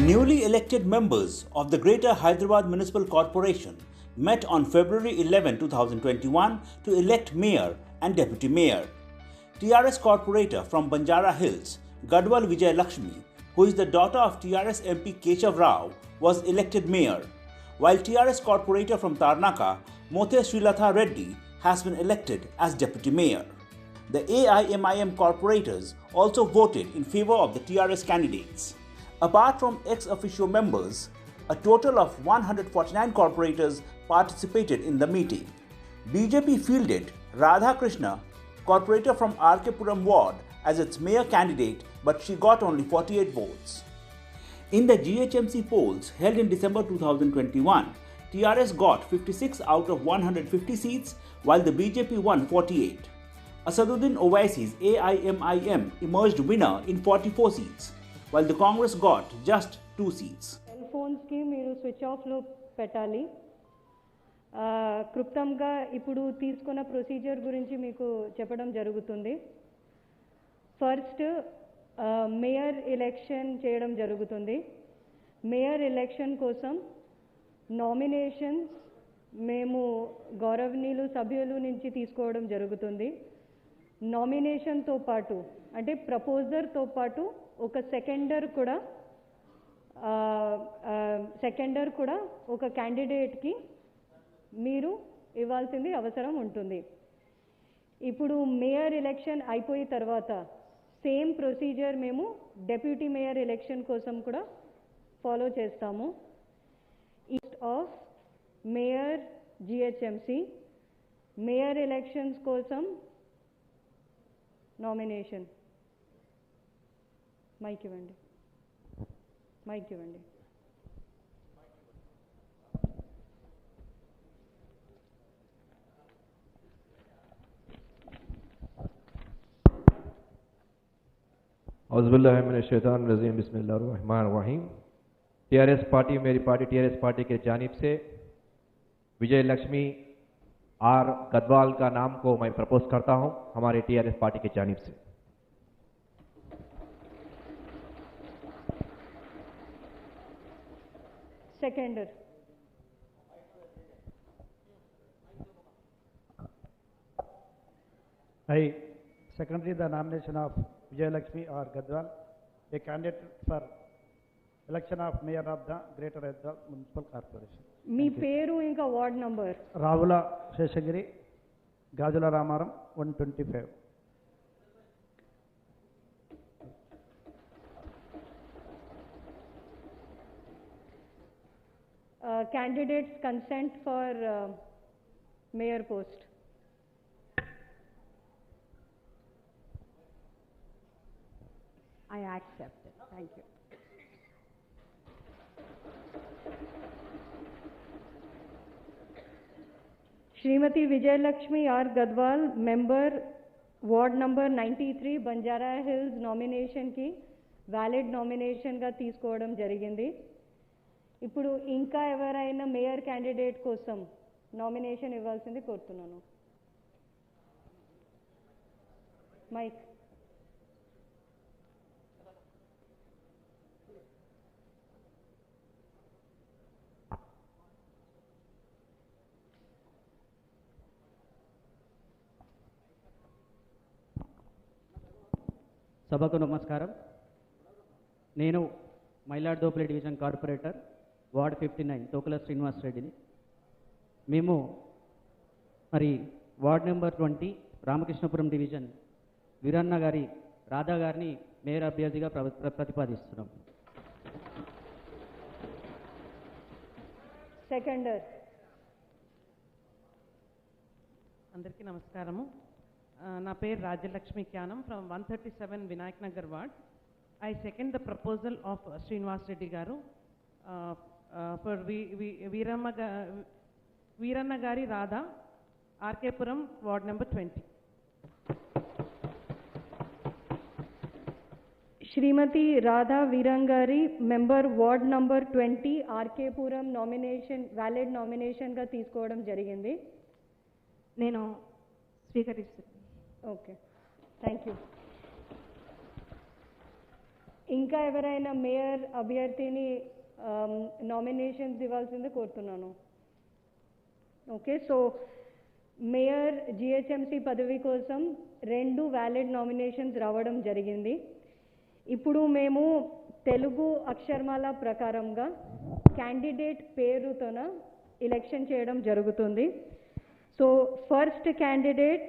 Newly elected members of the Greater Hyderabad Municipal Corporation met on February 11, 2021 to elect mayor and deputy mayor. TRS corporator from Banjara Hills, Gadwal Vijay Lakshmi, who is the daughter of TRS MP Keshav Rao, was elected mayor, while TRS corporator from Tarnaka, Mothe Srilatha Reddy, has been elected as deputy mayor. The AIMIM corporators also voted in favor of the TRS candidates. Apart from ex-officio members, a total of 149 corporators participated in the meeting. BJP fielded Radha Krishna, corporator from RK Puram ward, as its mayor candidate, but she got only 48 votes. In the GHMC polls held in December 2021, TRS got 56 out of 150 seats, while the BJP won 48. Asaduddin Owaisi's AIMIM emerged winner in 44 seats, while the Congress got just 2 seats. Cell phones ki meeru switch off lo petali. క్లుప్తంగా ఇప్పుడు తీసుకున్న procedure గురించి మీకు చెప్పడం జరుగుతుంది. First mayor election చేయడం జరుగుతుంది. Mayor election కోసం నామినేషన్స్ మేము గౌరవనీయులు సభ్యుల నుంచి తీసుకోవడం జరుగుతుంది. నామినేషన్తో పాటు అంటే ప్రపోజర్తో పాటు ఒక సెకండర్ కూడా ఒక క్యాండిడేట్కి మీరు ఇవ్వాల్సింది అవసరం ఉంటుంది. ఇప్పుడు మేయర్ ఎలక్షన్ అయిపోయిన తర్వాత సేమ్ ప్రొసీజర్ మేము డెప్యూటీ మేయర్ ఎలక్షన్ కోసం కూడా ఫాలో చేస్తాము. East of mayor GHMC mayor elections కోసం నామినేషన్ మైక్ ఇవ్వండి. औज़ुबिल्लाहिमिनश्शैतानिर्रजीम बिस्मिल्लाहिर्रहमानिर्रहीम। टीआरएस पार्टी मेरी पार्टी टीआरएस पार्टी के जानिब से विजय लक्ष्मी आर गदवाल का नाम को मैं प्रपोज करता हूं हमारे टीआरएस पार्टी की जानिब से। सेकेंडर I secondary the nomination of Vijay Lakshmi or Gadwal, a candidate for election of mayor of the Greater Hyderabad Municipal Corporation. మీ పేరు ఇంకా ward number? Ravula Seshagiri, Gajula Ramaram 125. Candidates consent for mayor post. I accept it. Thank you. Shrimati Vijay Lakshmi R. Gadwal, member ward number 93 Banjara Hills nomination ki valid nomination ga తీసుకోవడం జరిగింది. ఇప్పుడు ఇంకా ఎవరైనా mayor candidate కోసం nomination ఇవ్వాల్సింది కోరుతున్నాను. Mic. సభకు నమస్కారం. నేను మైలాడ్దోపల్లి డివిజన్ కార్పొరేటర్ వార్డ్ 59 తోకల శ్రీనివాస్ రెడ్డిని. మేము మరి ward number 20 Ramakrishnapuram division Veeranna గారి రాధా గారిని మేయర్ అభ్యర్థిగా ప్రతిపాదిస్తున్నాం. సెకండర్. అందరికీ నమస్కారము. నా పేరు Rajyalakshmi Kyanam from 137 Vinayak Nagar ward. I second the proposal of Srinivas Reddy garu for Veeranna గారి Radha, RK Puram ward number 20. Shrimati Radha Veerangari member ward number 20 RK Puram nomination valid నామినేషన్గా తీసుకోవడం జరిగింది. నేను స్వీకరిస్తున్నాను. Okay, thank you. ఇంకా ఎవరైనా మేయర్ అభ్యర్థిని నామినేషన్స్ ఇవ్వాల్సిందే కోరుతున్నాను. ఓకే, సో మేయర్ జిహెచ్ఎంసి పదవి కోసం 2 వ్యాలిడ్ నామినేషన్స్ రావడం జరిగింది. ఇప్పుడు మేము తెలుగు అక్షరమాల ప్రకారంగా క్యాండిడేట్ పేరుతోన ఎలక్షన్ చేయడం జరుగుతుంది. సో ఫస్ట్ క్యాండిడేట్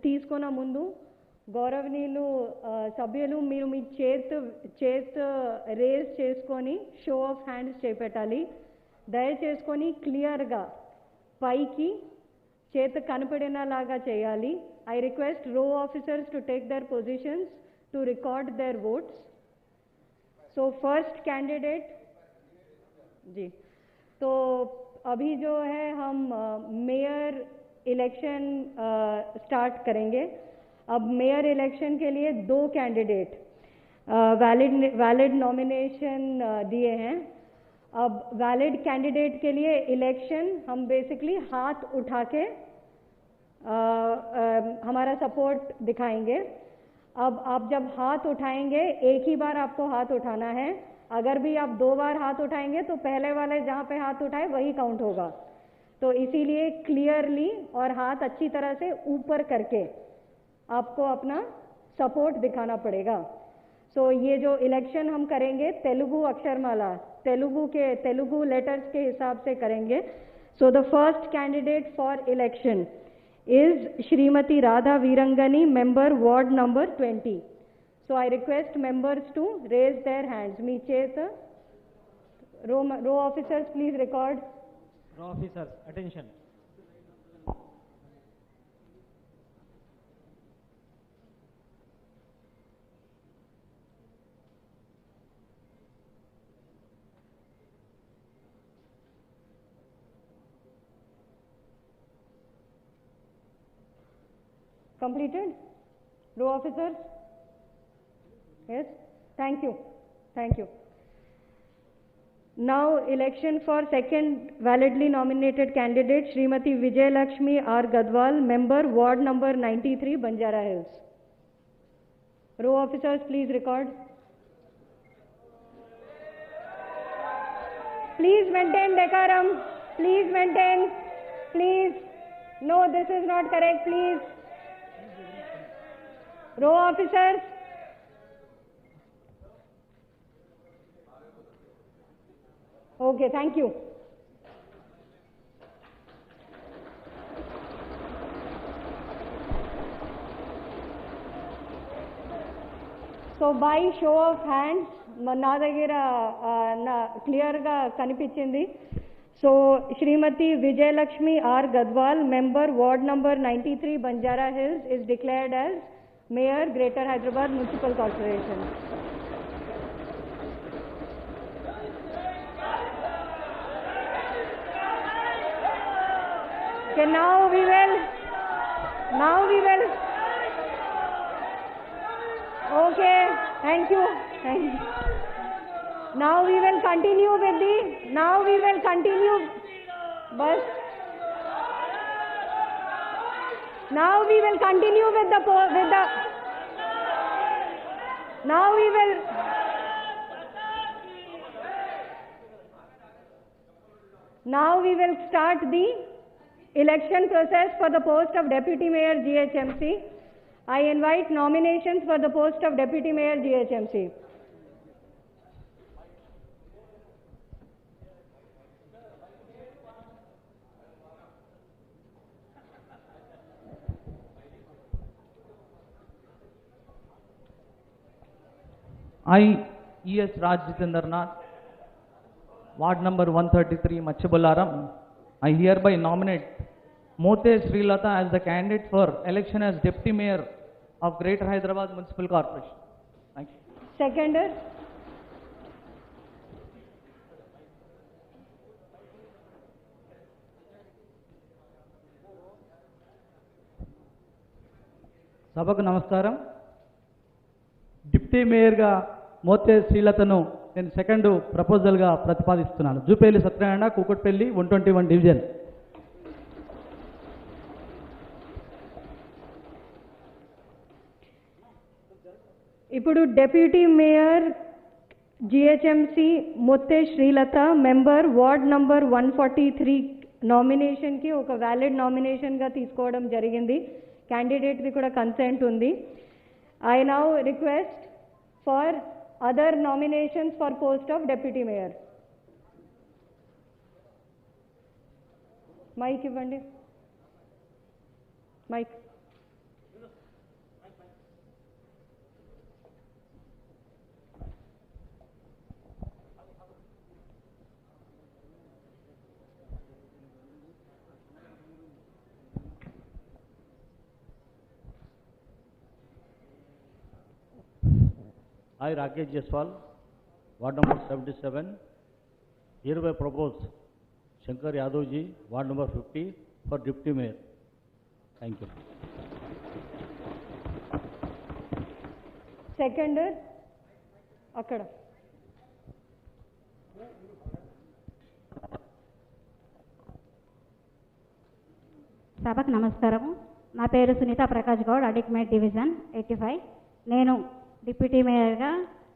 తీసుకున్న ముందు గౌరవనీయులు సభ్యులు మీరు మీ చేత్ రేజ్ చేసుకొని షో ఆఫ్ హ్యాండ్స్ చేపెట్టాలి. దయచేసుకొని క్లియర్గా పైకి చేత కనపడేలాగా చేయాలి. I request RO officers to take their positions to record their votes. So first candidate ji, तो अभी जो है हम मेयर इलेक्शन स्टार्ट करेंगे. अब मेयर इलेक्शन के लिए 2 कैंडिडेट वैलिड नॉमिनेशन दिए हैं. अब वैलिड कैंडिडेट के लिए इलेक्शन हम बेसिकली हाथ उठा के हमारा सपोर्ट दिखाएंगे. अब आप जब हाथ उठाएंगे, एक ही बार आपको हाथ उठाना है. अगर भी आप 2 बार हाथ उठाएंगे तो पहले वाले जहाँ पे हाथ उठाए वही काउंट होगा. तो इसीलिए क्लियरली और हाथ अच्छी तरह से ऊपर करके आपको अपना सपोर्ट दिखाना पड़ेगा. सो ये जो इलेक्शन हम करेंगे तेलुगु अक्षरमाला, तेलुगु लेटर्स के हिसाब से करेंगे. So the first candidate for election is Shrimati Radha Virangani, member ward number 20. So I request members to raise their hands. Me cheta row officers please record. Row officers attention. Completed? Row officers? Yes? Thank you. Now election for second validly nominated candidate Shrimati Vijay Lakshmi R. Gadwal, member ward number 93 Banjara Hills. Row officers please record. Please maintain decorum. Please maintain. Please. No, this is not correct. Please. Row officers. Okay, thank you. So by show of hands, నా దగ్గర క్లియర్గా కనిపించింది. So Shrimati Vijayalakshmi R Gadwal, member ward number 93 Banjara Hills, is declared as Mayor, Greater Hyderabad Municipal Corporation. Okay, now we will. Okay, thank you. Now we will continue with the. Bus. Now we will continue with the. Now we will. Now we will start the election process for the post of Deputy Mayor GHMC. I invite nominations for the post of Deputy Mayor GHMC. I, E.S. Raj Jitendranath, Ward number 133, Machibularam, I hereby nominate Mote Srilata as the candidate for election as Deputy Mayor of Greater Hyderabad Municipal Corporation. Thank you. Seconder. సభకు నమస్కారం. Deputy మేయర్గా మోతే శ్రీలతను నేను second ప్రపోజల్గా ప్రతిపాదిస్తున్నాను. Jupeli Satyanarayana, Kukatpally 121 division. ఇప్పుడు deputy mayor GHMC Mothe Srilatha member ward number 143 నామినేషన్కి ఒక వ్యాలిడ్ నామినేషన్గా తీసుకోవడం జరిగింది. క్యాండిడేట్ది కూడా కన్సెంట్ ఉంది. I now request for other nominations for post of deputy mayor. Mike ఇవ్వండి. Mike. I, Rakesh Jaiswal, Ward number 77, hereby propose Shankar Yadav ji, Ward number 50, for Deputy Mayor. Thank you. Second, అక్కడ. సభకు నమస్కారము. నా పేరు Sunitha Prakash Goud, Adikmet division 85. నేను deputy మేయర్గా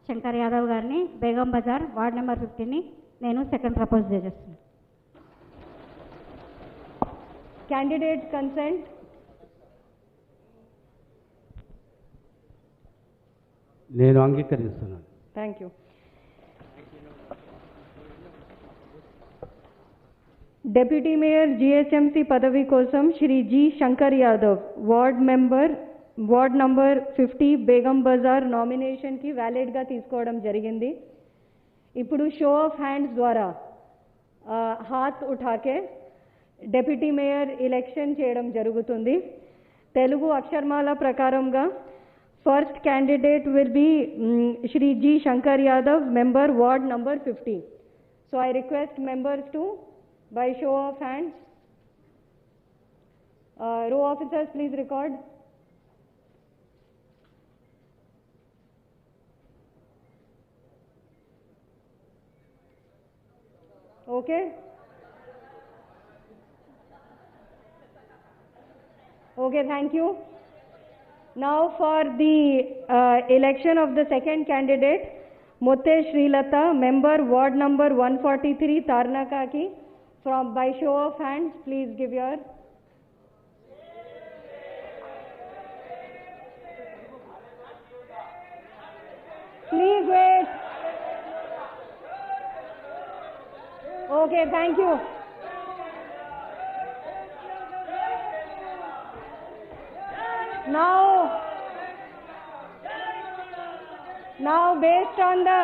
శంకర్ యాదవ్ గారిని Begum Bazar ward number 50ని నేను సెకండ్ ప్రపోజ్ చేస్తున్నాను. Candidate consent. నేను అంగీకరిస్తున్నాను. Thank you. Deputy mayor GHMC పదవి కోసం Shri G Shankar Yadav ward number 50 Begum Bazar నామినేషన్కి వ్యాలిడ్గా తీసుకోవడం జరిగింది. ఇప్పుడు షో ఆఫ్ హ్యాండ్స్ ద్వారా హాత్ ఉఠాకే డిప్యూటీ మేయర్ ఎలక్షన్ చేయడం జరుగుతుంది. తెలుగు అక్షరమాల ప్రకారంగా first candidate will be Shri G Shankar Yadav member ward number 50. So I request members to by show of hands. Row officers, please record. Okay. Okay, thank you. Now for the election of the second candidate, Motte Srilata, member ward number 143, Tarnakaki. From by show of hands, please give your. Please wait. Okay, thank you. Now based on the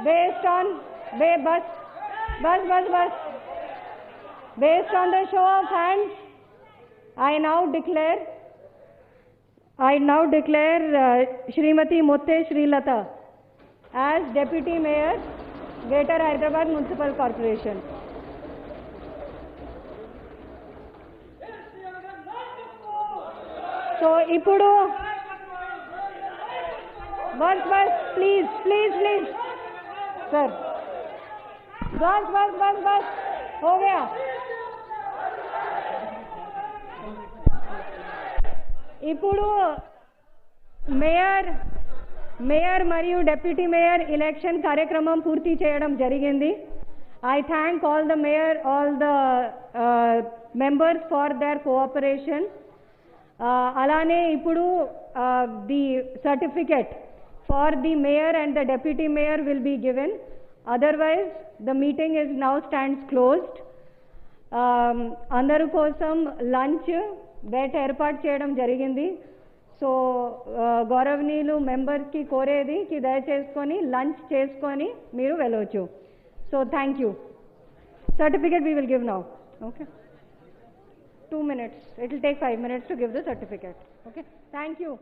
based on based on the show of hands, I now declare Shrimati Motte Srilata as Deputy Mayor, Greater Hyderabad Municipal Corporation. So, ipudu bus, please, sir. बस हो गया. ఇప్పుడు mayor మరియు deputy mayor election కార్యక్రమం పూర్తి చేయడం జరిగింది. I thank all the members for their cooperation. అలానే ఇప్పుడు the certificate for the mayor and the deputy mayor will be given. Otherwise, the meeting is now stands closed. అందరి కోసం lunch bet ఏర్పాటు చేయడం జరిగింది. సో గౌరవనీయులు మెంబర్స్కి కోరేది కి దయచేసుకొని లంచ్ చేసుకొని మీరు వెళ్ళవచ్చు. So thank you. Certificate we will give now. Okay. 2 minutes. It will take 5 minutes to give the certificate. Okay. Thank you.